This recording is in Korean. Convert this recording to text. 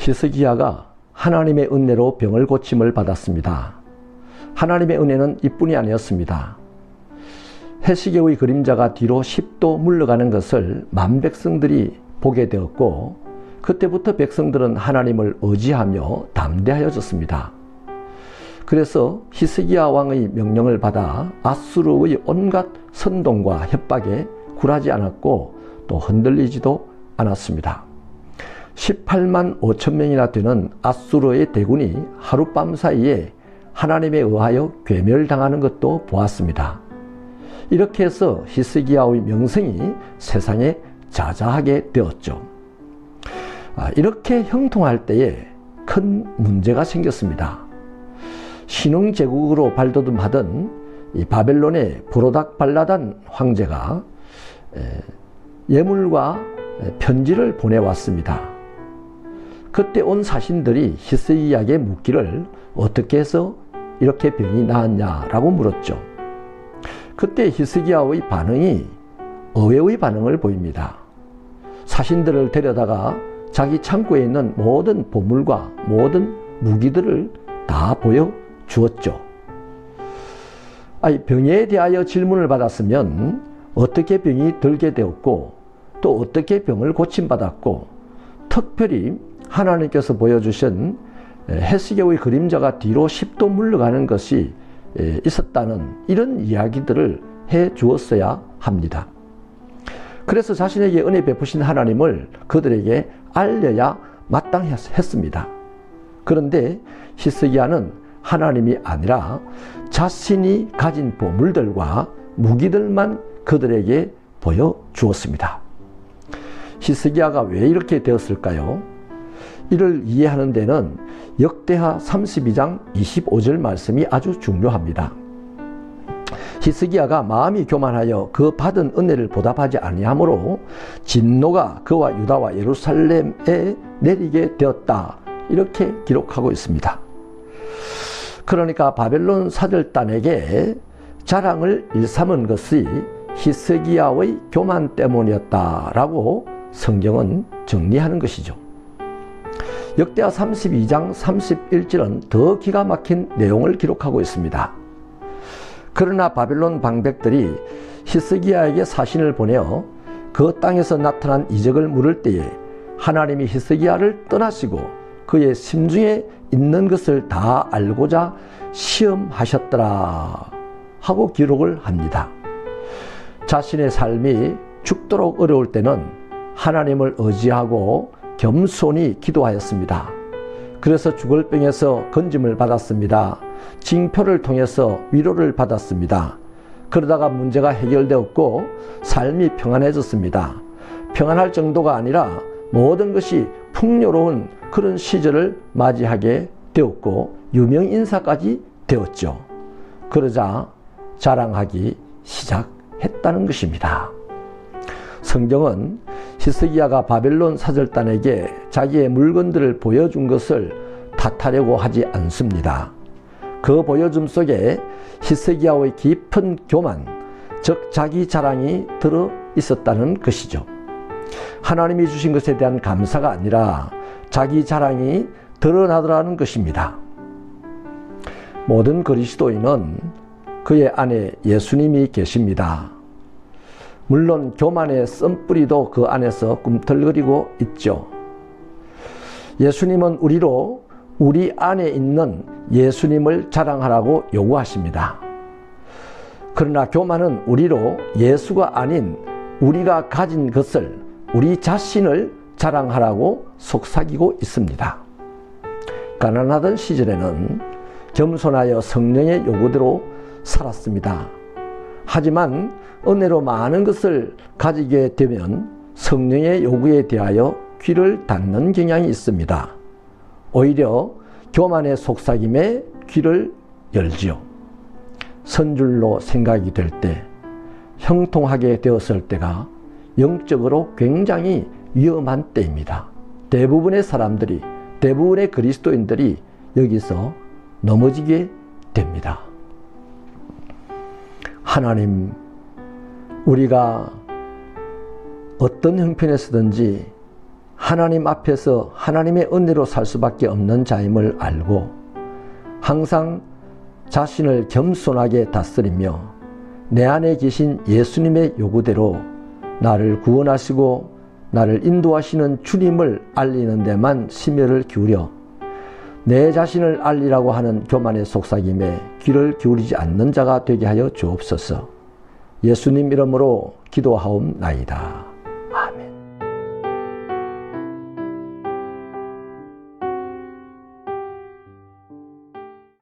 히스기야가 하나님의 은혜로 병을 고침을 받았습니다. 하나님의 은혜는 이뿐이 아니었습니다. 해시계의 그림자가 뒤로 10도 물러가는 것을 만백성들이 보게 되었고, 그때부터 백성들은 하나님을 의지하며 담대하여졌습니다. 그래서 히스기야 왕의 명령을 받아 아수르의 온갖 선동과 협박에 굴하지 않았고 또 흔들리지도 않았습니다. 18만 5천 명이나 되는 아수르의 대군이 하룻밤 사이에 하나님에 의하여 괴멸당하는 것도 보았습니다. 이렇게 해서 히스기야의 명성이 세상에 자자하게 되었죠. 이렇게 형통할 때에 큰 문제가 생겼습니다. 신흥제국으로 발돋움하던 이 바벨론의 브로닥발라단 황제가 예물과 편지를 보내왔습니다. 그때 온 사신들이 히스기야에게 묻기를 어떻게 해서 이렇게 병이 나았냐라고 물었죠. 그때 히스기야의 반응이 의외의 반응을 보입니다. 사신들을 데려다가 자기 창고에 있는 모든 보물과 모든 무기들을 다 보여주었죠. 병에 대하여 질문을 받았으면 어떻게 병이 들게 되었고 또 어떻게 병을 고침받았고, 특별히 하나님께서 보여주신 해시계의 그림자가 뒤로 10도 물러가는 것이 있었다는 이런 이야기들을 해 주었어야 합니다. 그래서 자신에게 은혜 베푸신 하나님을 그들에게 알려야 마땅했습니다. 그런데 히스기야는 하나님이 아니라 자신이 가진 보물들과 무기들만 그들에게 보여주었습니다. 히스기야가 왜 이렇게 되었을까요? 이를 이해하는 데는 역대하 32장 25절 말씀이 아주 중요합니다. 히스기야가 마음이 교만하여 그 받은 은혜를 보답하지 아니하므로 진노가 그와 유다와 예루살렘에 내리게 되었다, 이렇게 기록하고 있습니다. 그러니까 바벨론 사절단에게 자랑을 일삼은 것이 히스기야의 교만 때문이었다라고 성경은 정리하는 것이죠. 역대하 32장 31절은 더 기가 막힌 내용을 기록하고 있습니다. 그러나 바벨론 방백들이 히스기야에게 사신을 보내어 그 땅에서 나타난 이적을 물을 때에 하나님이 히스기야를 떠나시고 그의 심중에 있는 것을 다 알고자 시험하셨더라 하고 기록을 합니다. 자신의 삶이 죽도록 어려울 때는 하나님을 의지하고 겸손히 기도하였습니다. 그래서 죽을 병에서 건짐을 받았습니다. 징표를 통해서 위로를 받았습니다. 그러다가 문제가 해결되었고 삶이 평안해졌습니다. 평안할 정도가 아니라 모든 것이 풍요로운 그런 시절을 맞이하게 되었고 유명인사까지 되었죠. 그러자 자랑하기 시작했다는 것입니다. 성경은 히스기야가 바벨론 사절단에게 자기의 물건들을 보여준 것을 탓하려고 하지 않습니다. 그 보여줌 속에 히스기야의 깊은 교만, 즉 자기 자랑이 들어 있었다는 것이죠. 하나님이 주신 것에 대한 감사가 아니라 자기 자랑이 드러나더라는 것입니다. 모든 그리스도인은 그의 안에 예수님이 계십니다. 물론 교만의 씀뿌리도 그 안에서 꿈틀거리고 있죠. 예수님은 우리로 우리 안에 있는 예수님을 자랑하라고 요구하십니다. 그러나 교만은 우리로 예수가 아닌 우리가 가진 것을, 우리 자신을 자랑하라고 속삭이고 있습니다. 가난하던 시절에는 겸손하여 성령의 요구대로 살았습니다. 하지만 은혜로 많은 것을 가지게 되면 성령의 요구에 대하여 귀를 닫는 경향이 있습니다. 오히려 교만의 속삭임에 귀를 열지요. 선줄로 생각이 될 때, 형통하게 되었을 때가 영적으로 굉장히 위험한 때입니다. 대부분의 사람들이, 대부분의 그리스도인들이 여기서 넘어지게 됩니다. 하나님, 우리가 어떤 형편에서든지 하나님 앞에서 하나님의 은혜로 살 수밖에 없는 자임을 알고 항상 자신을 겸손하게 다스리며 내 안에 계신 예수님의 요구대로 나를 구원하시고 나를 인도하시는 주님을 알리는 데만 심혈을 기울여 내 자신을 알리라고 하는 교만의 속삭임에 귀를 기울이지 않는 자가 되게 하여 주옵소서. 예수님 이름으로 기도하옵나이다.